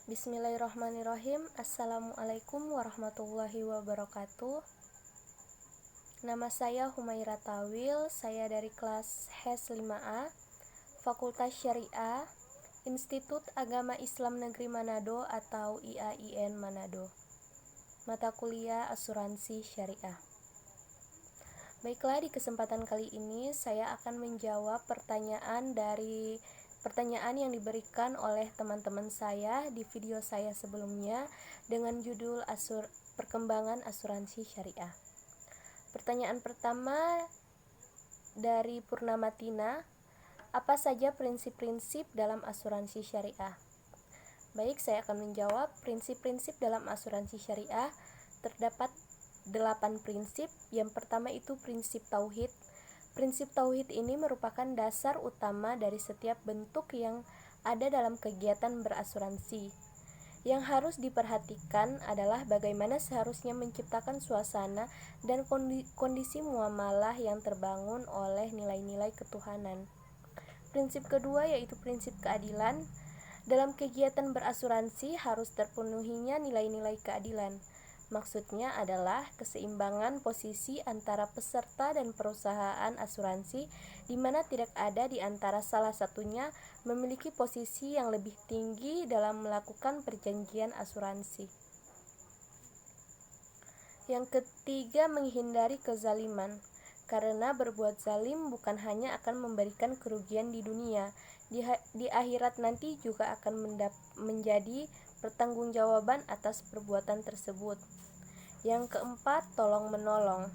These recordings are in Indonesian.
Bismillahirrahmanirrahim. Assalamualaikum warahmatullahi wabarakatuh. Nama saya Humaira Tawil. Saya dari kelas HES 5A, Fakultas Syariah, Institut Agama Islam Negeri Manado atau IAIN Manado. Mata kuliah Asuransi Syariah. Baiklah, di kesempatan kali ini saya akan menjawab pertanyaan yang diberikan oleh teman-teman saya di video saya sebelumnya dengan judul Perkembangan Asuransi Syariah. Pertanyaan pertama dari Purnama Tina, apa saja prinsip-prinsip dalam asuransi syariah? Baik, saya akan menjawab. Prinsip-prinsip dalam asuransi syariah terdapat 8 prinsip. Yang pertama itu prinsip tauhid. Prinsip tauhid ini merupakan dasar utama dari setiap bentuk yang ada dalam kegiatan berasuransi. Yang harus diperhatikan adalah bagaimana seharusnya menciptakan suasana dan kondisi muamalah yang terbangun oleh nilai-nilai ketuhanan. Prinsip kedua yaitu prinsip keadilan. Dalam kegiatan berasuransi harus terpenuhinya nilai-nilai keadilan. Maksudnya adalah keseimbangan posisi antara peserta dan perusahaan asuransi, di mana tidak ada di antara salah satunya memiliki posisi yang lebih tinggi dalam melakukan perjanjian asuransi. Yang ketiga, menghindari kezaliman. Karena berbuat zalim bukan hanya akan memberikan kerugian di dunia, di akhirat nanti juga akan menjadi pertanggungjawaban atas perbuatan tersebut. Yang keempat, tolong-menolong.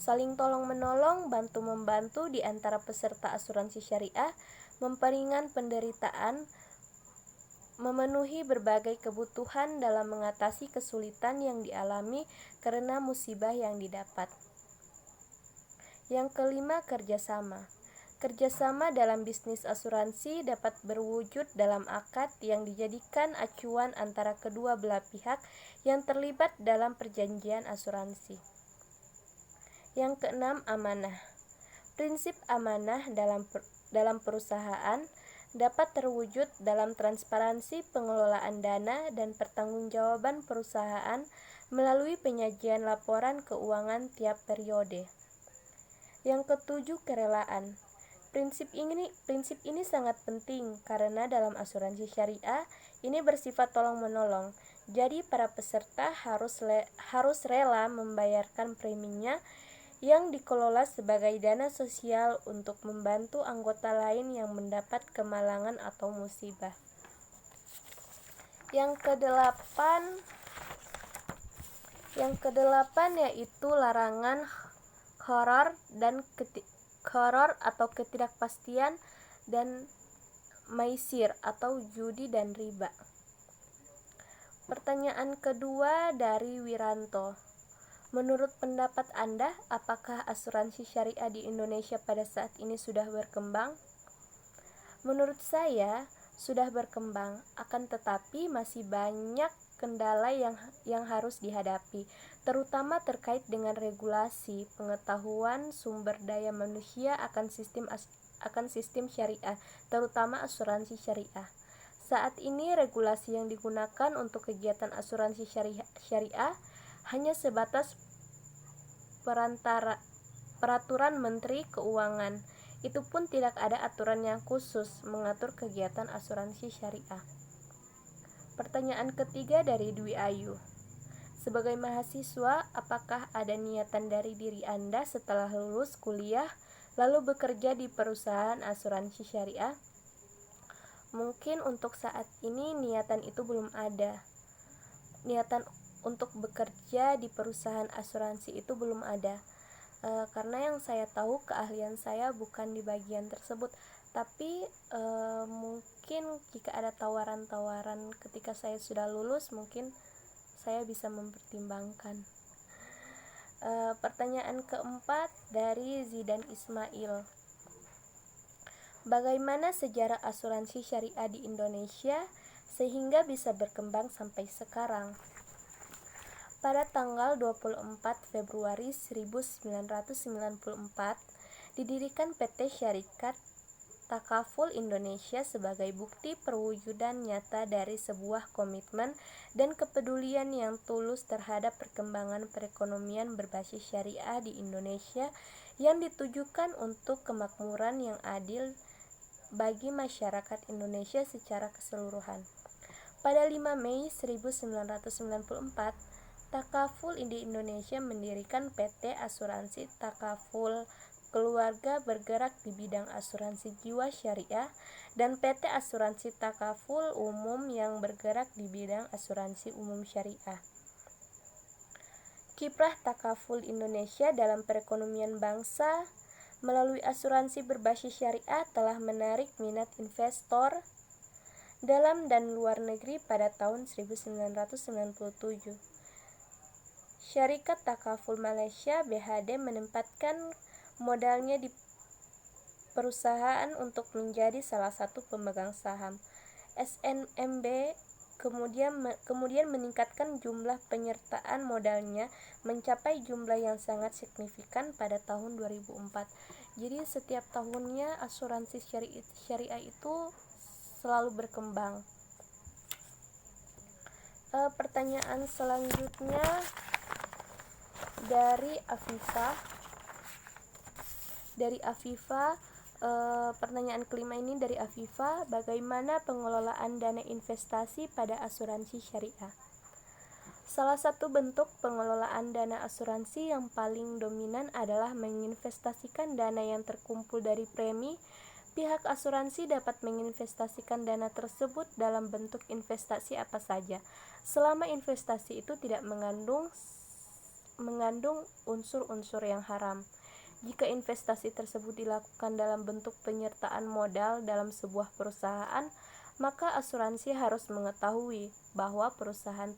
Saling tolong-menolong, bantu-membantu di antara peserta asuransi syariah, memperingan penderitaan, memenuhi berbagai kebutuhan dalam mengatasi kesulitan yang dialami karena musibah yang didapat. Yang kelima, kerjasama. Kerjasama dalam bisnis asuransi dapat berwujud dalam akad yang dijadikan acuan antara kedua belah pihak yang terlibat dalam perjanjian asuransi. Yang keenam, amanah. Prinsip amanah dalam perusahaan dapat terwujud dalam transparansi pengelolaan dana dan pertanggungjawaban perusahaan melalui penyajian laporan keuangan tiap periode. Yang ketujuh, kerelaan. Prinsip ini sangat penting karena dalam asuransi syariah ini bersifat tolong-menolong. Jadi para peserta harus rela membayarkan preminya yang dikelola sebagai dana sosial untuk membantu anggota lain yang mendapat kemalangan atau musibah. Yang kedelapan yaitu larangan horor atau ketidakpastian dan maisir atau judi dan riba. Pertanyaan kedua dari Wiranto. Menurut pendapat Anda, apakah asuransi syariah di Indonesia pada saat ini sudah berkembang? Menurut saya, sudah berkembang, akan tetapi masih banyak kendala yang harus dihadapi, terutama terkait dengan regulasi, pengetahuan sumber daya manusia akan sistem syariah, terutama asuransi syariah. Saat ini regulasi yang digunakan untuk kegiatan asuransi syariah hanya sebatas peraturan Menteri Keuangan. Itu pun tidak ada aturan yang khusus mengatur kegiatan asuransi syariah. Pertanyaan ketiga dari Dwi Ayu. Sebagai mahasiswa, apakah ada niatan dari diri Anda setelah lulus kuliah lalu bekerja di perusahaan asuransi syariah? Mungkin untuk saat ini niatan itu belum ada. Niatan untuk bekerja di perusahaan asuransi itu belum ada. Karena yang saya tahu keahlian saya bukan di bagian tersebut, tapi mungkin jika ada tawaran-tawaran ketika saya sudah lulus, mungkin saya bisa mempertimbangkan. Pertanyaan keempat dari Zidan Ismail. Bagaimana sejarah asuransi syariah di Indonesia sehingga bisa berkembang sampai sekarang? Pada tanggal 24 Februari 1994, didirikan PT Syarikat Takaful Indonesia sebagai bukti perwujudan nyata dari sebuah komitmen dan kepedulian yang tulus terhadap perkembangan perekonomian berbasis syariah di Indonesia yang ditujukan untuk kemakmuran yang adil bagi masyarakat Indonesia secara keseluruhan. Pada 5 Mei 1994, Takaful di Indonesia mendirikan PT Asuransi Takaful Keluarga bergerak di bidang asuransi jiwa syariah dan PT Asuransi Takaful Umum yang bergerak di bidang asuransi umum syariah. Kiprah Takaful Indonesia dalam perekonomian bangsa melalui asuransi berbasis syariah telah menarik minat investor dalam dan luar negeri pada tahun 1997. Syarikat Takaful Malaysia (BHD) menempatkan modalnya di perusahaan untuk menjadi salah satu pemegang saham. SNMB kemudian meningkatkan jumlah penyertaan modalnya mencapai jumlah yang sangat signifikan pada tahun 2004. Jadi setiap tahunnya asuransi syariah itu selalu berkembang. Pertanyaan selanjutnya dari Afifah. Pertanyaan kelima ini dari Afifah, bagaimana pengelolaan dana investasi pada asuransi syariah? Salah satu bentuk pengelolaan dana asuransi yang paling dominan adalah menginvestasikan dana yang terkumpul dari premi. Pihak asuransi dapat menginvestasikan dana tersebut dalam bentuk investasi apa saja, selama investasi itu tidak mengandung unsur-unsur yang haram. Jika investasi tersebut dilakukan dalam bentuk penyertaan modal dalam sebuah perusahaan, maka asuransi harus mengetahui bahwa perusahaan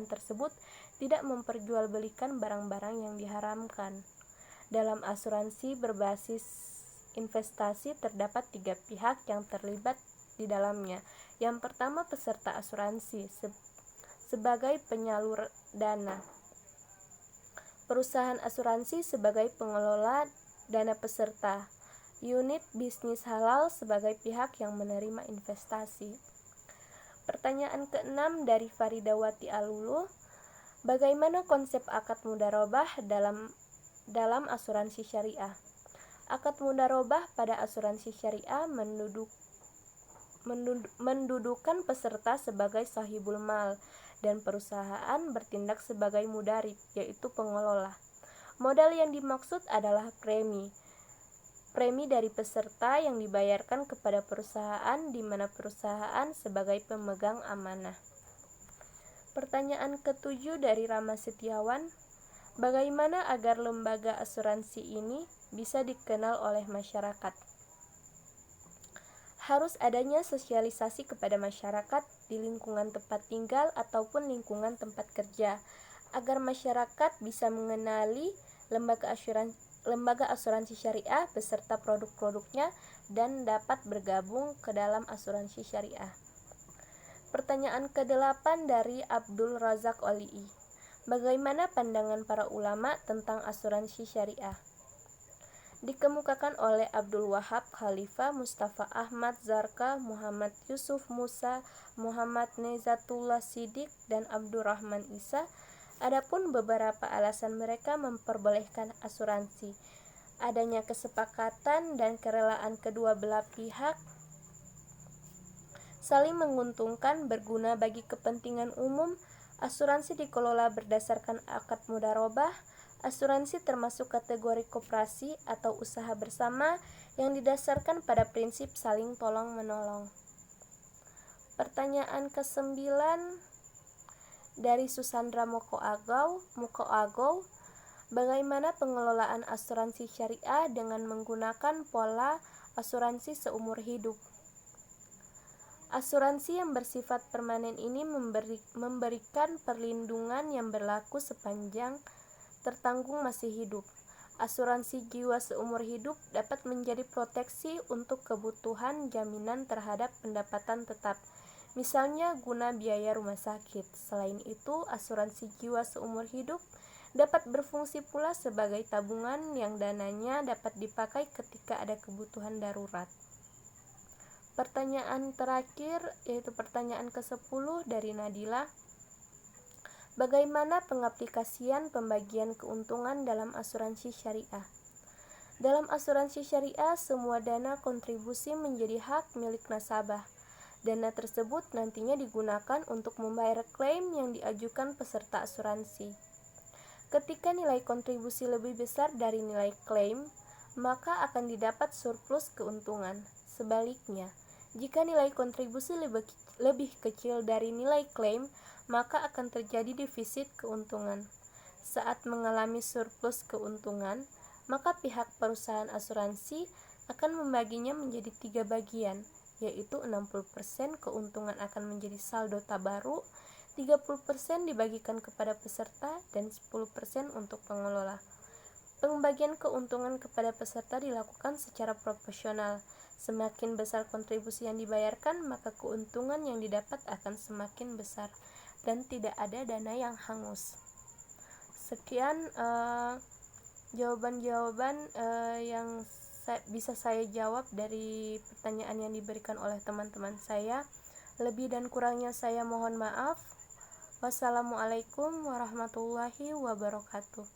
tersebut tidak memperjualbelikan barang-barang yang diharamkan. Dalam asuransi berbasis investasi terdapat 3 pihak yang terlibat di dalamnya. Yang pertama, peserta asuransi sebagai penyalur dana. Perusahaan asuransi sebagai pengelola dana peserta. Unit bisnis halal sebagai pihak yang menerima investasi. Pertanyaan ke-6 dari Faridawati Alulu, bagaimana konsep akad mudharabah dalam asuransi syariah? Akad mudharabah pada asuransi syariah mendudukan peserta sebagai sahibul mal dan perusahaan bertindak sebagai mudarib, yaitu pengelola. Modal yang dimaksud adalah premi dari peserta yang dibayarkan kepada perusahaan di mana perusahaan sebagai pemegang amanah. Pertanyaan ke-7 dari Rama Setiawan, bagaimana agar lembaga asuransi ini bisa dikenal oleh masyarakat? Harus adanya sosialisasi kepada masyarakat di lingkungan tempat tinggal ataupun lingkungan tempat kerja, agar masyarakat bisa mengenali lembaga asuransi syariah beserta produk-produknya dan dapat bergabung ke dalam asuransi syariah. Pertanyaan ke-8 dari Abdul Razak Olii, bagaimana pandangan para ulama tentang asuransi syariah? Dikemukakan oleh Abdul Wahab Khalifah, Mustafa Ahmad Zarka, Muhammad Yusuf Musa, Muhammad Nezatullah Sidik, dan Abdurrahman Isa. Adapun beberapa alasan mereka memperbolehkan asuransi, adanya kesepakatan dan kerelaan kedua belah pihak, saling menguntungkan, berguna bagi kepentingan umum. Asuransi dikelola berdasarkan akad mudharabah. Asuransi termasuk kategori koperasi atau usaha bersama yang didasarkan pada prinsip saling tolong-menolong. Pertanyaan ke-9 dari Susandra Mukoagau, bagaimana pengelolaan asuransi syariah dengan menggunakan pola asuransi seumur hidup? Asuransi yang bersifat permanen ini memberikan perlindungan yang berlaku sepanjang tertanggung masih hidup. Asuransi jiwa seumur hidup dapat menjadi proteksi untuk kebutuhan jaminan terhadap pendapatan tetap, misalnya guna biaya rumah sakit. Selain itu, asuransi jiwa seumur hidup Dapat berfungsi pula sebagai tabungan yang dananya dapat dipakai ketika ada kebutuhan darurat. Pertanyaan terakhir yaitu pertanyaan ke-10 dari Nadila. Bagaimana pengaplikasian pembagian keuntungan dalam asuransi syariah? Dalam asuransi syariah, semua dana kontribusi menjadi hak milik nasabah. Dana tersebut nantinya digunakan untuk membayar klaim yang diajukan peserta asuransi. Ketika nilai kontribusi lebih besar dari nilai klaim, maka akan didapat surplus keuntungan. Sebaliknya, jika nilai kontribusi lebih kecil dari nilai klaim, maka akan terjadi defisit keuntungan. Saat mengalami surplus keuntungan, maka pihak perusahaan asuransi akan membaginya menjadi 3 bagian, yaitu 60% keuntungan akan menjadi saldo tabaru, 30% dibagikan kepada peserta, dan 10% untuk pengelola. Pembagian keuntungan kepada peserta dilakukan secara proporsional. Semakin besar kontribusi yang dibayarkan, maka keuntungan yang didapat akan semakin besar dan tidak ada dana yang hangus. Sekian jawaban-jawaban yang bisa saya jawab dari pertanyaan yang diberikan oleh teman-teman saya. Lebih dan kurangnya saya mohon maaf. Wassalamualaikum warahmatullahi wabarakatuh.